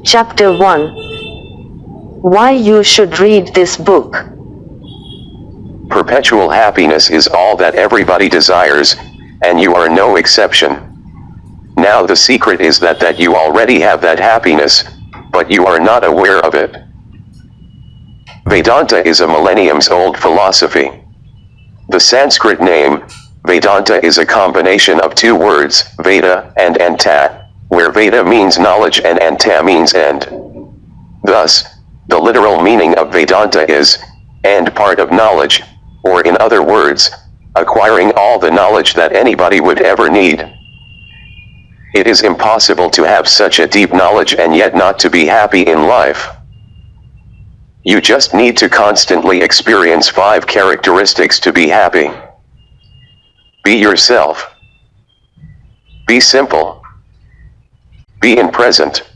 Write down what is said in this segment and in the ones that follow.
Chapter 1. Why you should read this book. Perpetual happiness is all that everybody desires, and you are no exception. Now the secret is that you already have that happiness, but you are not aware of it. Vedanta is a millenniums-old philosophy. The Sanskrit name, Vedanta, is a combination of two words, Veda and Anta, where Veda means knowledge and Anta means end. Thus, the literal meaning of Vedanta is, end part of knowledge, or in other words, acquiring all the knowledge that anybody would ever need. It is impossible to have such a deep knowledge and yet not to be happy in life. You just need to constantly experience 5 characteristics to be happy. Be yourself. Be simple. Be in present.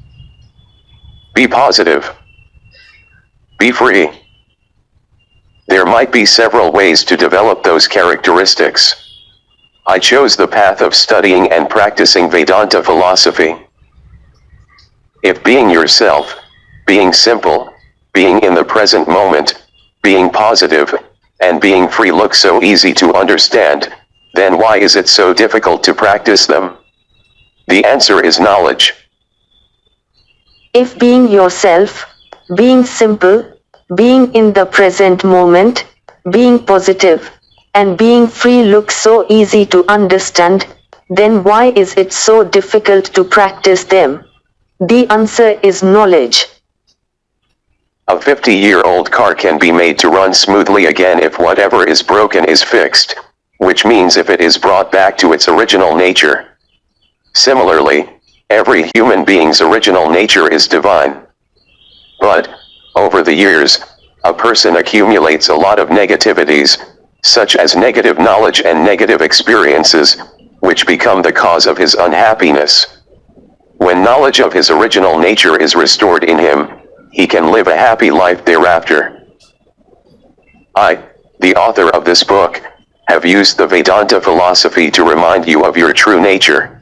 Be positive. Be free. There might be several ways to develop those characteristics. I chose the path of studying and practicing Vedanta philosophy. If being yourself, being simple, being in the present moment, being positive, and being free look so easy to understand, then why is it so difficult to practice them? The answer is knowledge. If being yourself, being simple, being in the present moment, being positive, and being free look so easy to understand, then why is it so difficult to practice them? The answer is knowledge. A 50-year-old car can be made to run smoothly again if whatever is broken is fixed, which means if it is brought back to its original nature. Similarly, every human being's original nature is divine. But, over the years, a person accumulates a lot of negativities, such as negative knowledge and negative experiences, which become the cause of his unhappiness. When knowledge of his original nature is restored in him, he can live a happy life thereafter. I, the author of this book, have used the Vedanta philosophy to remind you of your true nature.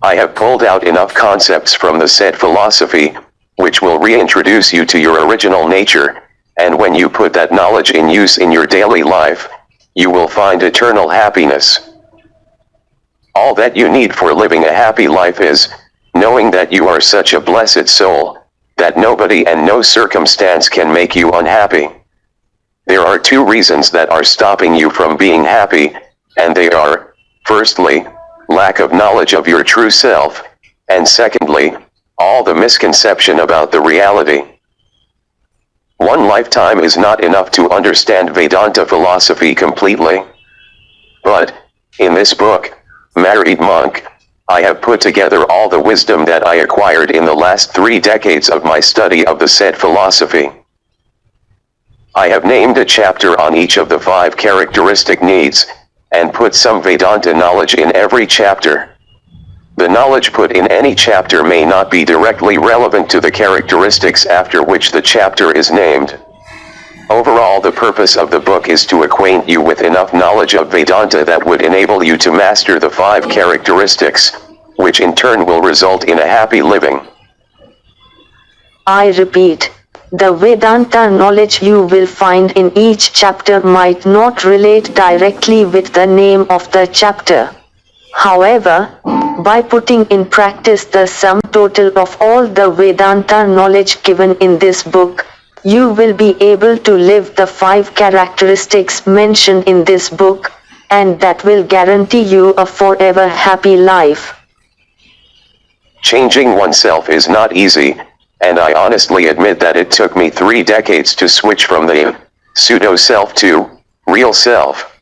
I have pulled out enough concepts from the said philosophy, which will reintroduce you to your original nature, and when you put that knowledge in use in your daily life, you will find eternal happiness. All that you need for living a happy life is, knowing that you are such a blessed soul, that nobody and no circumstance can make you unhappy. There are 2 reasons that are stopping you from being happy, and they are, firstly, lack of knowledge of your true self, and secondly, all the misconception about the reality. One lifetime is not enough to understand Vedanta philosophy completely. But, in this book, Married Monk, I have put together all the wisdom that I acquired in the last 3 decades of my study of the said philosophy. I have named a chapter on each of the 5 characteristic needs, and put some Vedanta knowledge in every chapter. The knowledge put in any chapter may not be directly relevant to the characteristics after which the chapter is named. Overall, the purpose of the book is to acquaint you with enough knowledge of Vedanta that would enable you to master the 5 characteristics, which in turn will result in a happy living. I repeat, the Vedanta knowledge you will find in each chapter might not relate directly with the name of the chapter. However, by putting in practice the sum total of all the Vedanta knowledge given in this book, you will be able to live the 5 characteristics mentioned in this book, and that will guarantee you a forever happy life. Changing oneself is not easy, and I honestly admit that it took me 3 decades to switch from the pseudo-self to real self.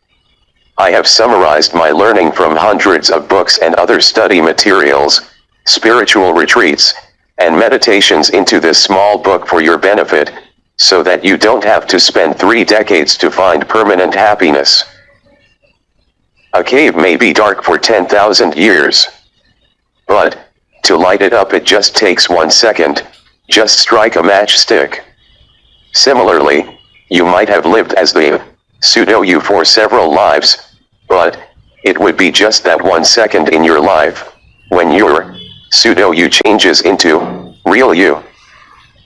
I have summarized my learning from hundreds of books and other study materials, spiritual retreats, and meditations into this small book for your benefit, so that you don't have to spend 3 decades to find permanent happiness. A cave may be dark for 10,000 years. But, to light it up it just takes 1 second, just strike a matchstick. Similarly, you might have lived as the pseudo-you for several lives, but, it would be just that 1 second in your life, when your pseudo-you changes into Real you.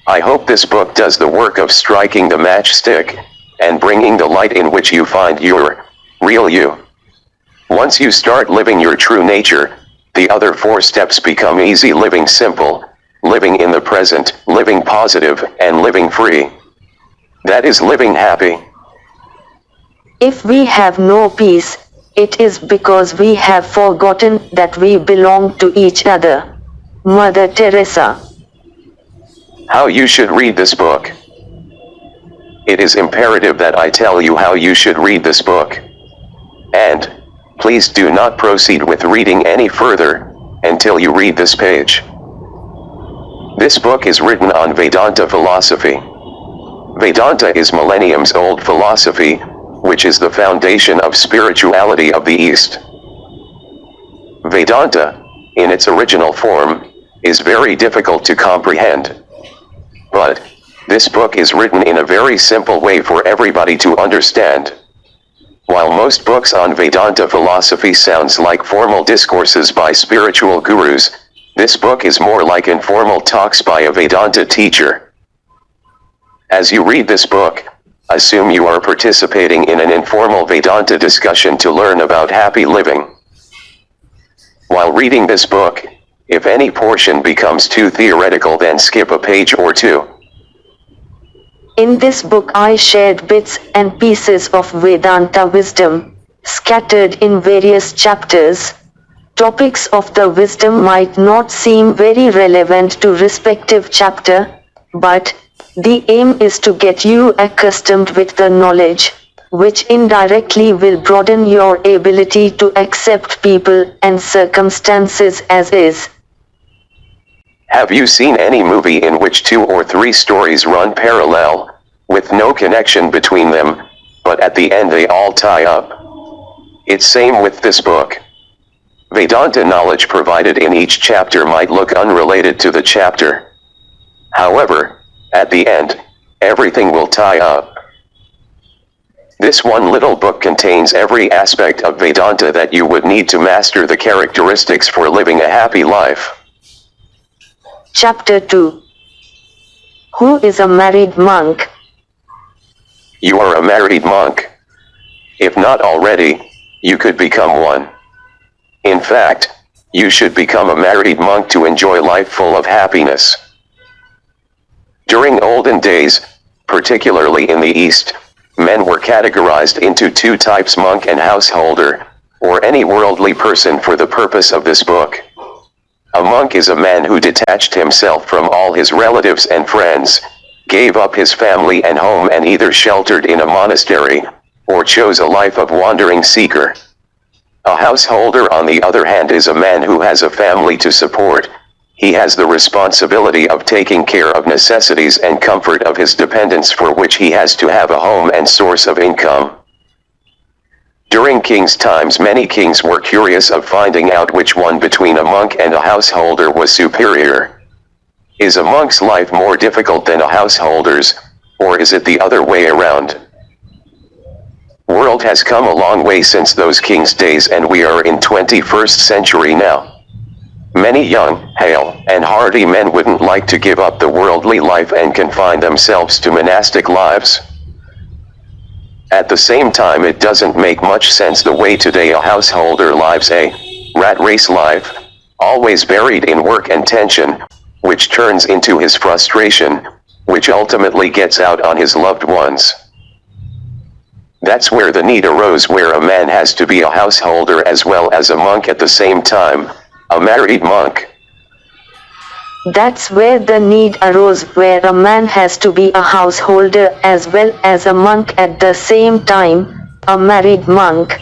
I hope this book does the work of striking the matchstick, and bringing the light in which you find your real you. Once you start living your true nature, the other 4 steps become easy: living simple, living in the present, living positive, and living free. That is living happy. If we have no peace, it is because we have forgotten that we belong to each other. Mother Teresa. How you should read this book. It is imperative that I tell you how you should read this book. And, please do not proceed with reading any further, until you read this page. This book is written on Vedanta philosophy. Vedanta is millenniums old philosophy, which is the foundation of spirituality of the East. Vedanta, in its original form, is very difficult to comprehend. But, this book is written in a very simple way for everybody to understand. While most books on Vedanta philosophy sounds like formal discourses by spiritual gurus, this book is more like informal talks by a Vedanta teacher. As you read this book, assume you are participating in an informal Vedanta discussion to learn about happy living. While reading this book, if any portion becomes too theoretical, then skip a page or 2. In this book I shared bits and pieces of Vedanta wisdom, scattered in various chapters. Topics of the wisdom might not seem very relevant to respective chapter, but the aim is to get you accustomed with the knowledge, which indirectly will broaden your ability to accept people and circumstances as is. Have you seen any movie in which 2 or 3 stories run parallel, with no connection between them, but at the end they all tie up? It's same with this book. Vedanta knowledge provided in each chapter might look unrelated to the chapter. However, at the end, everything will tie up. This one little book contains every aspect of Vedanta that you would need to master the characteristics for living a happy life. Chapter 2. Who is a married monk? You are a married monk. If not already, you could become one. In fact, you should become a married monk to enjoy life full of happiness. During olden days, particularly in the East, men were categorized into 2 types: monk and householder, or any worldly person for the purpose of this book. A monk is a man who detached himself from all his relatives and friends, gave up his family and home and either sheltered in a monastery, or chose a life of wandering seeker. A householder, on the other hand, is a man who has a family to support. He has the responsibility of taking care of necessities and comfort of his dependents, for which he has to have a home and source of income. During kings' times, many kings were curious of finding out which one between a monk and a householder was superior. Is a monk's life more difficult than a householder's, or is it the other way around? World has come a long way since those kings' days, and we are in 21st century now. Many young, hale, and hardy men wouldn't like to give up the worldly life and confine themselves to monastic lives. At the same time, it doesn't make much sense the way today a householder lives a rat race life, always buried in work and tension, which turns into his frustration, which ultimately gets out on his loved ones. That's where the need arose, where a man has to be a householder as well as a monk at the same time, a married monk. That's where the need arose, where a man has to be a householder as well as a monk at the same time, a married monk.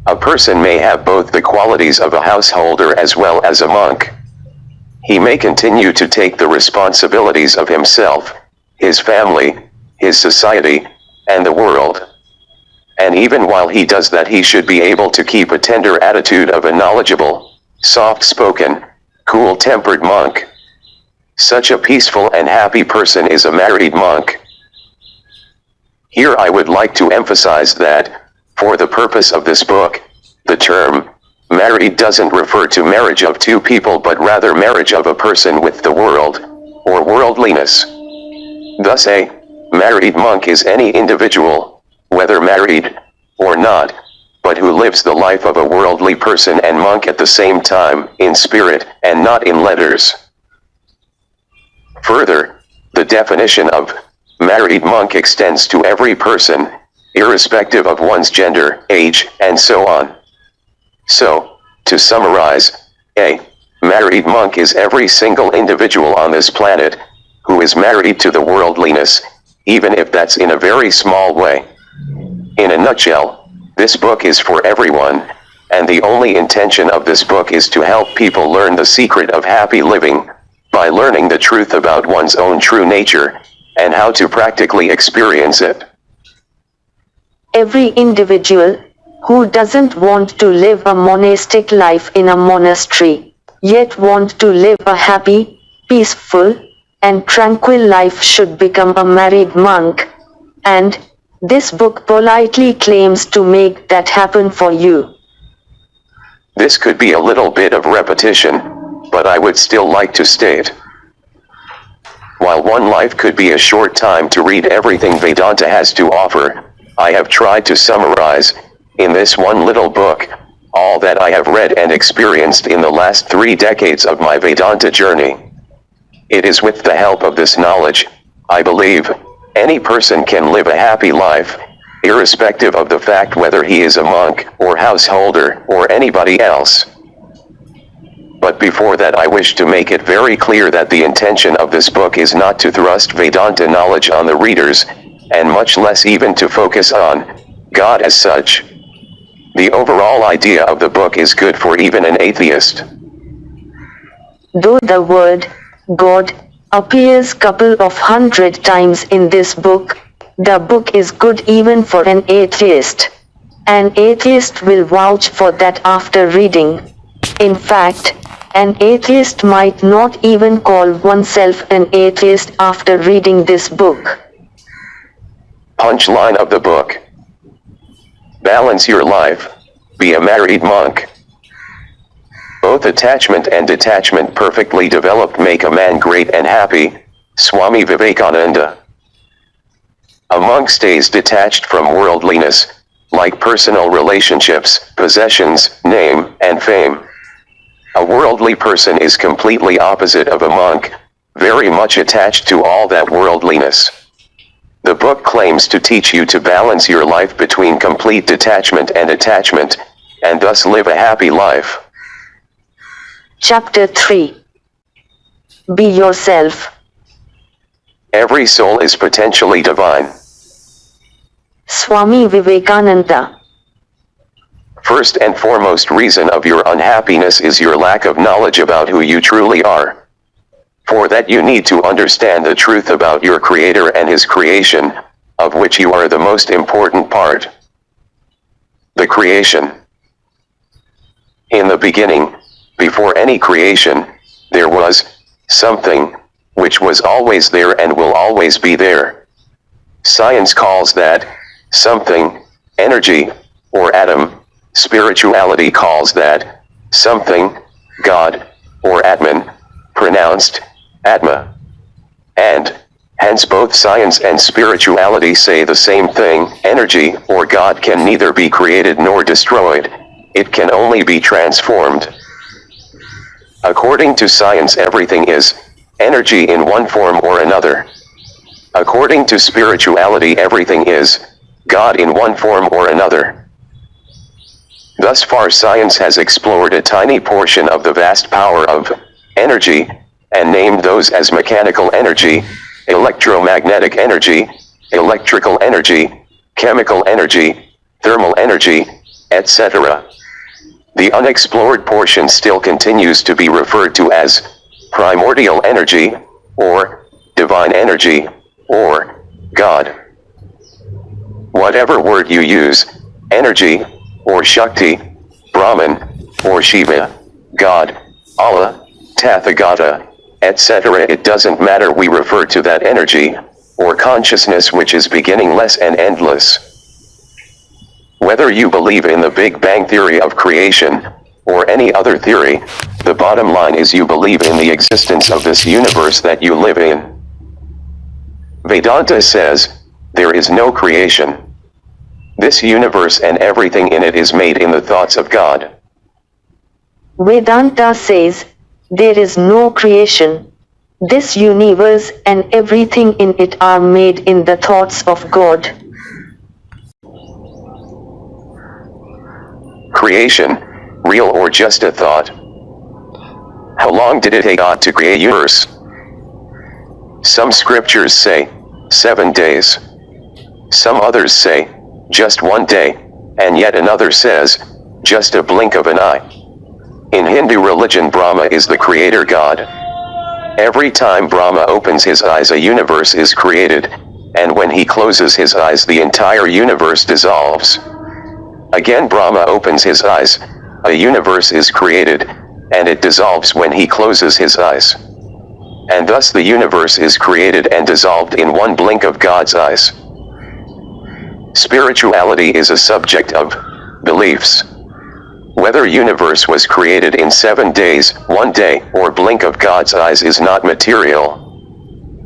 A person may have both the qualities of a householder as well as a monk. He may continue to take the responsibilities of himself, his family, his society, and the world. And even while he does that, he should be able to keep a tender attitude of a knowledgeable, soft-spoken, cool-tempered monk. Such a peaceful and happy person is a married monk. Here I would like to emphasize that, for the purpose of this book, the term married doesn't refer to marriage of two people but rather marriage of a person with the world, or worldliness. Thus a married monk is any individual, whether married or not, but who lives the life of a worldly person and monk at the same time, in spirit and not in letters. Further, the definition of married monk extends to every person, irrespective of one's gender, age, and so on. So, to summarize, a married monk is every single individual on this planet who is married to the worldliness, even if that's in a very small way. In a nutshell, this book is for everyone, and the only intention of this book is to help people learn the secret of happy living, by learning the truth about one's own true nature, and how to practically experience it. Every individual who doesn't want to live a monastic life in a monastery, yet want to live a happy, peaceful, and tranquil life should become a married monk, and this book politely claims to make that happen for you. This could be a little bit of repetition, but I would still like to state. While one life could be a short time to read everything Vedanta has to offer, I have tried to summarize, in this one little book, all that I have read and experienced in the last 3 decades of my Vedanta journey. It is with the help of this knowledge, I believe, any person can live a happy life, irrespective of the fact whether he is a monk, or householder, or anybody else. But before that I wish to make it very clear that the intention of this book is not to thrust Vedanta knowledge on the readers, and much less even to focus on God as such. The overall idea of the book is good for even an atheist. Though the word God appears couple of 100 times in this book, the book is good even for an atheist. An atheist will vouch for that after reading. In fact, an atheist might not even call oneself an atheist after reading this book. Punchline of the book. Balance your life, be a married monk. Both attachment and detachment perfectly developed make a man great and happy, Swami Vivekananda. A monk stays detached from worldliness, like personal relationships, possessions, name, and fame. A worldly person is completely opposite of a monk, very much attached to all that worldliness. The book claims to teach you to balance your life between complete detachment and attachment, and thus live a happy life. Chapter 3. Be yourself. Every soul is potentially divine. Swami Vivekananda. First and foremost reason of your unhappiness is your lack of knowledge about who you truly are. For that you need to understand the truth about your Creator and His creation, of which you are the most important part. The creation. In the beginning, before any creation, there was something, which was always there and will always be there. Science calls that something energy, or atom. Spirituality calls that something God, or Atman, pronounced Atma. And hence both science and spirituality say the same thing. Energy, or God, can neither be created nor destroyed, it can only be transformed. According to science, everything is energy in one form or another. According to spirituality, everything is God in one form or another. Thus far, science has explored a tiny portion of the vast power of energy, and named those as mechanical energy, electromagnetic energy, electrical energy, chemical energy, thermal energy, etc. The unexplored portion still continues to be referred to as primordial energy, or divine energy, or God. Whatever word you use, energy, or Shakti, Brahman, or Shiva, God, Allah, Tathagata, etc., it doesn't matter, we refer to that energy, or consciousness which is beginningless and endless. Whether you believe in the Big Bang theory of creation, or any other theory, the bottom line is you believe in the existence of this universe that you live in. Vedanta says, there is no creation. This universe and everything in it is made in the thoughts of God. Vedanta says, there is no creation. This universe and everything in it are made in the thoughts of God. Creation, real or just a thought? How long did it take God to create the universe? Some scriptures say, 7 days. Some others say, just 1 day, and yet another says, just a blink of an eye. In Hindu religion, Brahma is the creator God. Every time Brahma opens his eyes, a universe is created, and when he closes his eyes, the entire universe dissolves. Again, Brahma opens his eyes, a universe is created, and it dissolves when he closes his eyes. And thus the universe is created and dissolved in one blink of God's eyes. Spirituality is a subject of beliefs. Whether universe was created in 7 days, 1 day, or blink of God's eyes is not material.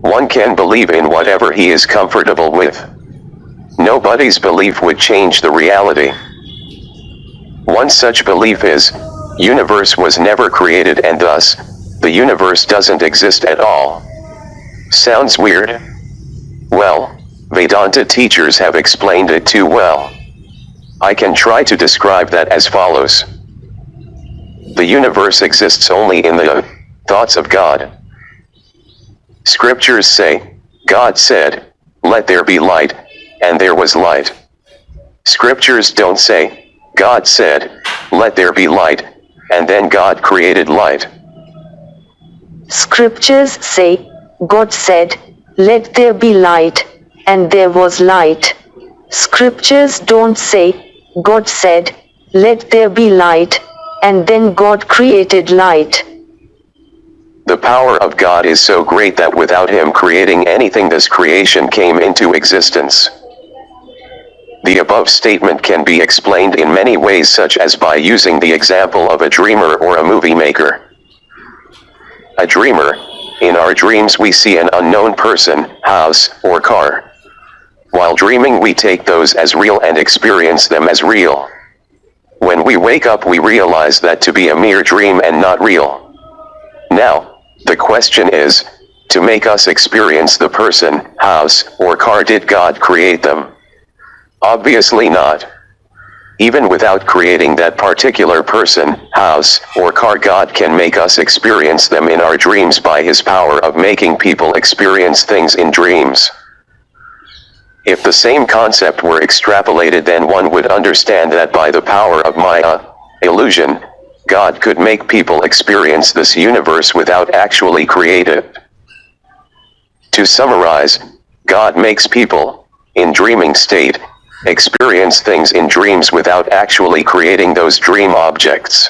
One can believe in whatever he is comfortable with. Nobody's belief would change the reality. One such belief is, universe was never created and thus, the universe doesn't exist at all. Sounds weird? Well, Vedanta teachers have explained it too well. I can try to describe that as follows. The universe exists only in the thoughts of God. Scriptures say, God said, let there be light, and there was light. Scriptures don't say, God said, let there be light, and then God created light. Scriptures say, God said, let there be light, and there was light. Scriptures don't say, God said, let there be light, and then God created light. The power of God is so great that without him creating anything, this creation came into existence. The above statement can be explained in many ways, such as by using the example of a dreamer or a movie maker. A dreamer, in our dreams we see an unknown person, house, or car. While dreaming we take those as real and experience them as real. When we wake up we realize that to be a mere dream and not real. Now, the question is, to make us experience the person, house, or car, did God create them? Obviously not. Even without creating that particular person, house, or car, God can make us experience them in our dreams by his power of making people experience things in dreams. If the same concept were extrapolated, then one would understand that by the power of Maya, illusion, God could make people experience this universe without actually creating it. To summarize, God makes people, in dreaming state, experience things in dreams without actually creating those dream objects.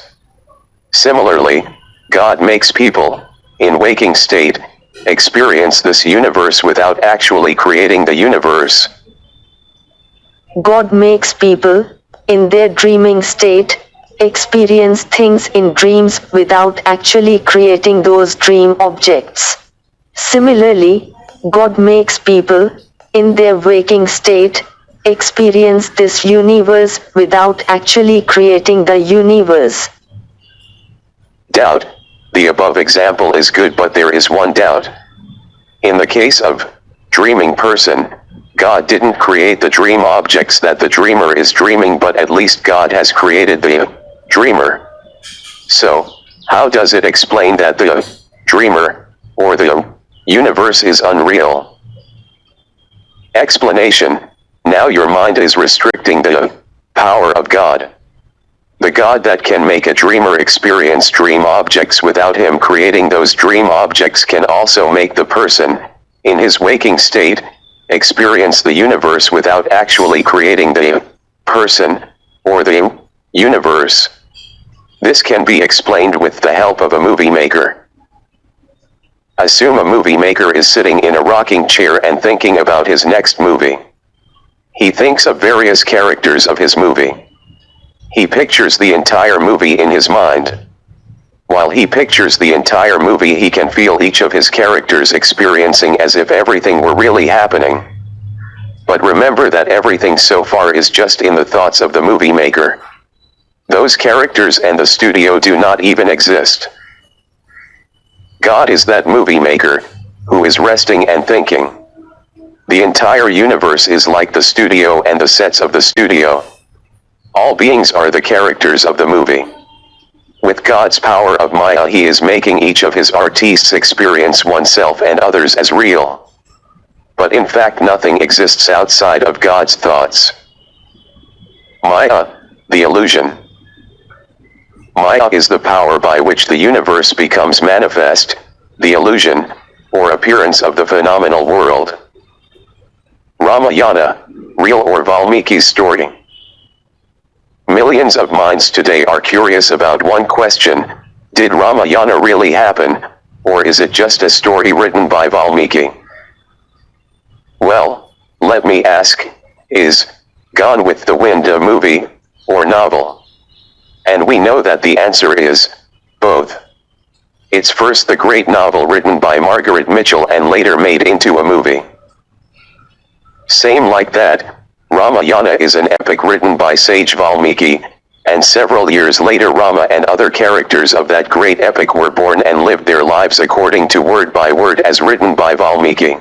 Similarly, God makes people, in waking state, experience this universe without actually creating the universe. God makes people, in their dreaming state, experience things in dreams without actually creating those dream objects. Similarly, God makes people, in their waking state, experience this universe without actually creating the universe. Doubt. The above example is good, but there is one doubt. In the case of dreaming person, God didn't create the dream objects that the dreamer is dreaming, but at least God has created the dreamer. So, how does it explain that the dreamer, or the universe, is unreal? Explanation. Now your mind is restricting the power of God. The God that can make a dreamer experience dream objects without him creating those dream objects can also make the person, in his waking state, experience the universe without actually creating the person, or the universe. This can be explained with the help of a movie maker. Assume a movie maker is sitting in a rocking chair and thinking about his next movie. He thinks of various characters of his movie. He pictures the entire movie in his mind. While he pictures the entire movie, he can feel each of his characters experiencing as if everything were really happening. But remember that everything so far is just in the thoughts of the movie maker. Those characters and the studio do not even exist. God is that movie maker, who is resting and thinking. The entire universe is like the studio and the sets of the studio. All beings are the characters of the movie. With God's power of Maya, he is making each of his artists experience oneself and others as real. But in fact, nothing exists outside of God's thoughts. Maya, the illusion. Maya is the power by which the universe becomes manifest, the illusion, or appearance of the phenomenal world. Ramayana, real or Valmiki's story. Millions of minds today are curious about one question: did Ramayana really happen, or is it just a story written by Valmiki? Well, let me ask, is Gone with the Wind a movie, or novel? And we know that the answer is both. It's first the great novel written by Margaret Mitchell and later made into a movie. Same like that, Ramayana is an epic written by sage Valmiki, and several years later Rama and other characters of that great epic were born and lived their lives according to word by word as written by Valmiki.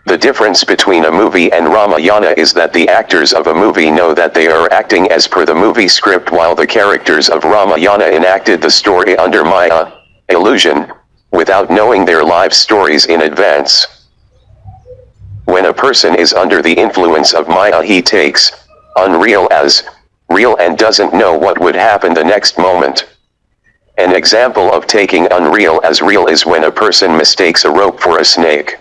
The difference between a movie and Ramayana is that the actors of a movie know that they are acting as per the movie script, while the characters of Ramayana enacted the story under Maya, illusion, without knowing their life stories in advance. When a person is under the influence of Maya, he takes unreal as real and doesn't know what would happen the next moment. An example of taking unreal as real is when a person mistakes a rope for a snake.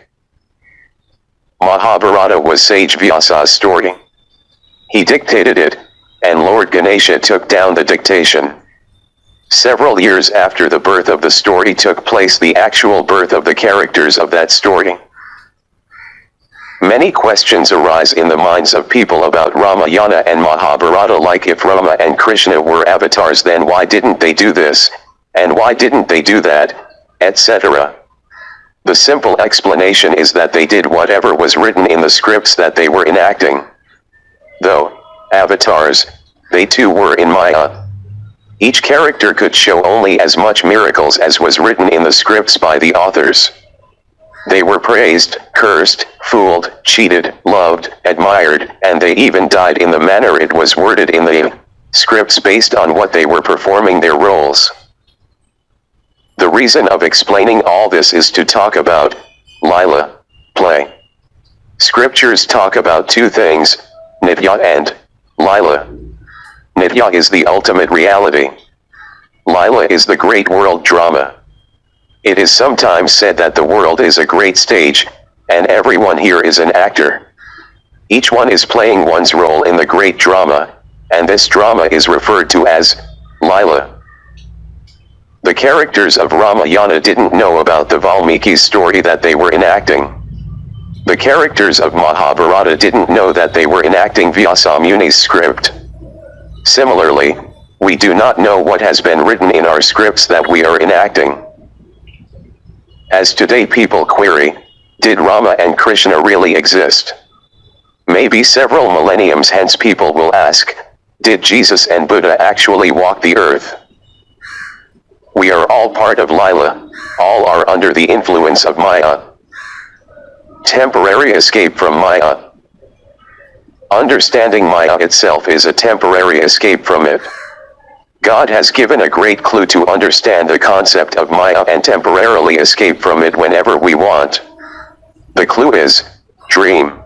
Mahabharata was sage Vyasa's story. He dictated it, and Lord Ganesha took down the dictation. Several years after the birth of the story took place the actual birth of the characters of that story. Many questions arise in the minds of people about Ramayana and Mahabharata, like if Rama and Krishna were avatars, then why didn't they do this, and why didn't they do that, etc. The simple explanation is that they did whatever was written in the scripts that they were enacting. Though avatars, they too were in Maya. Each character could show only as much miracles as was written in the scripts by the authors. They were praised, cursed, fooled, cheated, loved, admired, and they even died in the manner it was worded in the scripts based on what they were performing their roles. The reason of explaining all this is to talk about Lila, play. Scriptures talk about two things, Nitya and Lila. Nitya is the ultimate reality. Lila is the great world drama. It is sometimes said that the world is a great stage, and everyone here is an actor. Each one is playing one's role in the great drama, and this drama is referred to as Lila. The characters of Ramayana didn't know about the Valmiki story that they were enacting. The characters of Mahabharata didn't know that they were enacting Vyasa Muni's script. Similarly, we do not know what has been written in our scripts that we are enacting. As today people query, did Rama and Krishna really exist? Maybe several millenniums hence people will ask, did Jesus and Buddha actually walk the earth? We are all part of Lila, all are under the influence of Maya. Temporary escape from Maya. Understanding Maya itself is a temporary escape from it. God has given a great clue to understand the concept of Maya and temporarily escape from it whenever we want. The clue is, dream.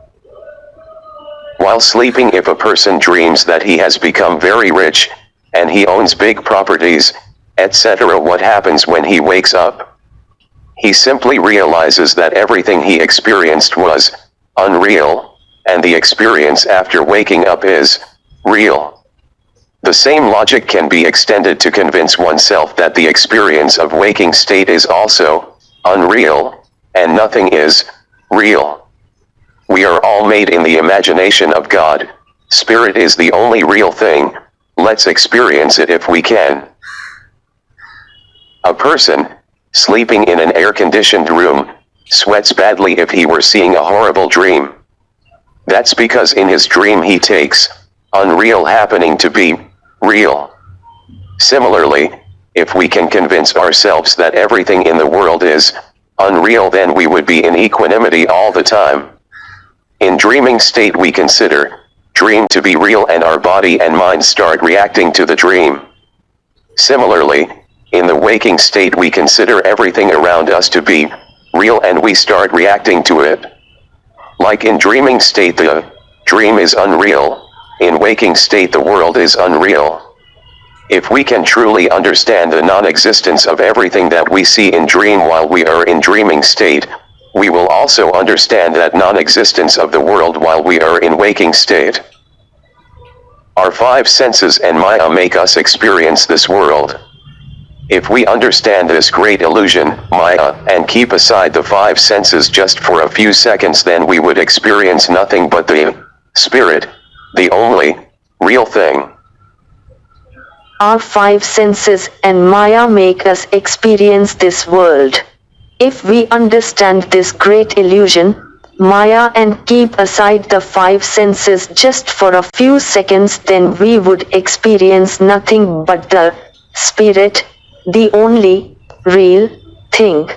While sleeping, if a person dreams that he has become very rich, and he owns big properties, etc., what happens when he wakes up? He simply realizes that everything he experienced was unreal, and the experience after waking up is real. The same logic can be extended to convince oneself that the experience of waking state is also unreal, and nothing is real. We are all made in the imagination of God, Spirit is the only real thing, let's experience it if we can. A person, sleeping in an air-conditioned room, sweats badly if he were seeing a horrible dream. That's because in his dream he takes unreal happening to be real. Similarly, if we can convince ourselves that everything in the world is unreal, then we would be in equanimity all the time. In dreaming state we consider dream to be real and our body and mind start reacting to the dream. Similarly, in the waking state we consider everything around us to be real and we start reacting to it. Like in dreaming state the dream is unreal, in waking state the world is unreal. If we can truly understand the non-existence of everything that we see in dream while we are in dreaming state, we will also understand that non-existence of the world while we are in waking state. Our five senses and Maya make us experience this world. If we understand this great illusion, Maya, and keep aside the five senses just for a few seconds, then we would experience nothing but the Spirit, the only real thing. Our five senses and Maya make us experience this world. If we understand this great illusion, Maya, and keep aside the five senses just for a few seconds, then we would experience nothing but the Spirit, the only real thing.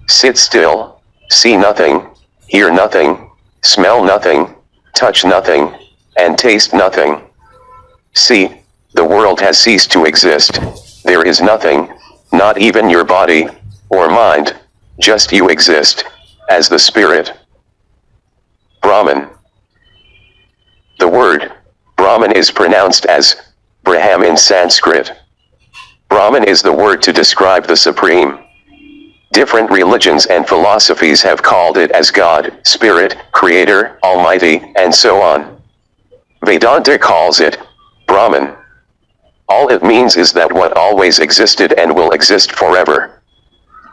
Sit still, see nothing, hear nothing, smell nothing, touch nothing, and taste nothing. See, the world has ceased to exist. There is nothing, not even your body or mind, just you exist as the Spirit. Brahman. The word Brahman is pronounced as Braham in Sanskrit. Brahman is the word to describe the Supreme. Different religions and philosophies have called it as God, Spirit, Creator, Almighty, and so on. Vedanta calls it Brahman. All it means is that what always existed and will exist forever.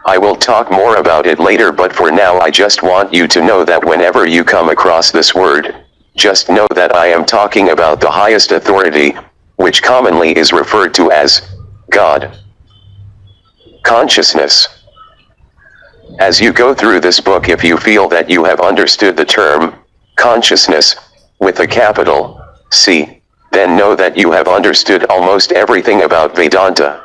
I will talk more about it later, but for now I just want you to know that whenever you come across this word, just know that I am talking about the highest authority, which commonly is referred to as God. Consciousness. As you go through this book, if you feel that you have understood the term consciousness with a capital C, then know that you have understood almost everything about Vedanta.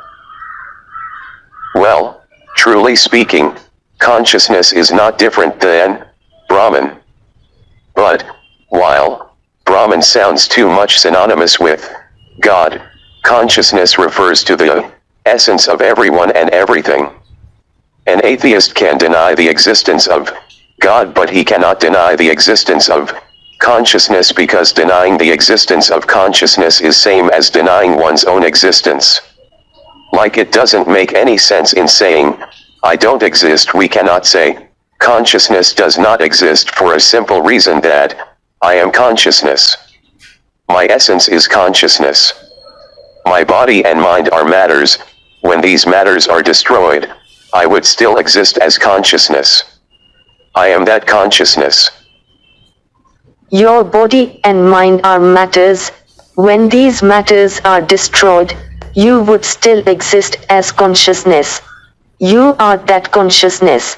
Well, truly speaking, consciousness is not different than Brahman. But, while Brahman sounds too much synonymous with God, consciousness refers to the essence of everyone and everything. An atheist can deny the existence of God, but he cannot deny the existence of consciousness, because denying the existence of consciousness is same as denying one's own existence. Like it doesn't make any sense in saying, I don't exist. We cannot say, consciousness does not exist, for a simple reason that, I am consciousness. My essence is consciousness. My body and mind are matters. When these matters are destroyed, I would still exist as consciousness. I am that consciousness. Your body and mind are matters. When these matters are destroyed, you would still exist as consciousness. You are that consciousness.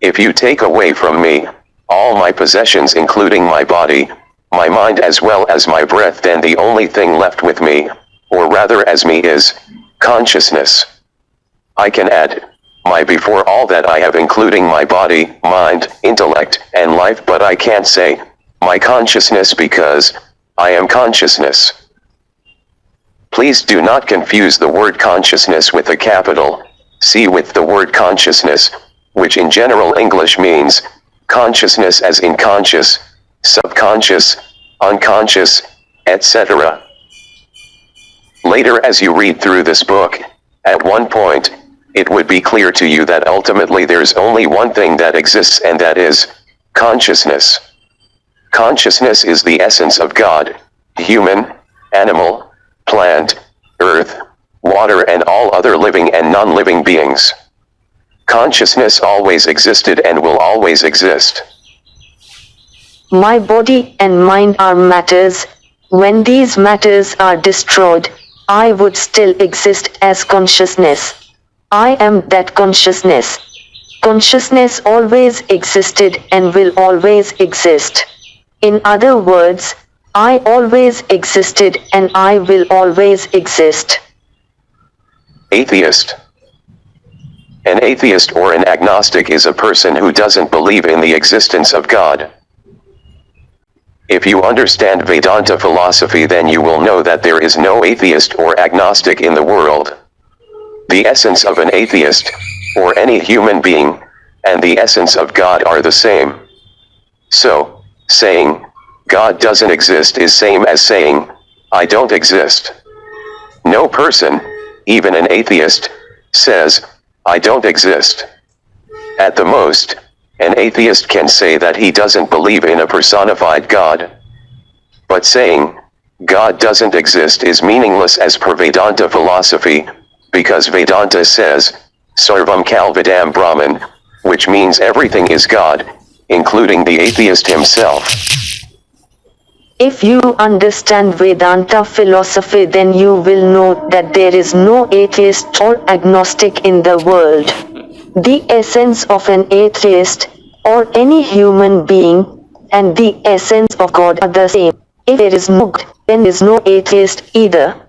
If you take away from me all my possessions, including my body, my mind, as well as my breath, then the only thing left with me, or rather as me, is consciousness. I can add my before all that I have, including my body, mind, intellect, and life, but I can't say my consciousness, because I am consciousness. Please do not confuse the word consciousness with a capital C with the word consciousness, which in general English means consciousness, as in conscious, subconscious, unconscious, etc. Later, as you read through this book, at one point, it would be clear to you that ultimately there's only one thing that exists, and that is consciousness. Consciousness is the essence of God, human, animal, plant, earth, water, and all other living and non-living beings. Consciousness always existed and will always exist. My body and mind are matters. When these matters are destroyed, I would still exist as consciousness. I am that consciousness. Consciousness always existed and will always exist. In other words, I always existed and I will always exist. Atheist. An atheist or an agnostic is a person who doesn't believe in the existence of God. If you understand Vedanta philosophy, then you will know that there is no atheist or agnostic in the world. The essence of an atheist, or any human being, and the essence of God are the same. So, saying, God doesn't exist is same as saying, I don't exist. No person, even an atheist, says, I don't exist. At the most, an atheist can say that he doesn't believe in a personified God. But saying, God doesn't exist is meaningless as per Vedanta philosophy, because Vedanta says, Sarvam Kalvidam Brahman, which means everything is God, including the atheist himself. If you understand Vedanta philosophy, then you will know that there is no atheist or agnostic in the world. The essence of an atheist, or any human being, and the essence of God are the same. If there is no God, then there is no atheist either.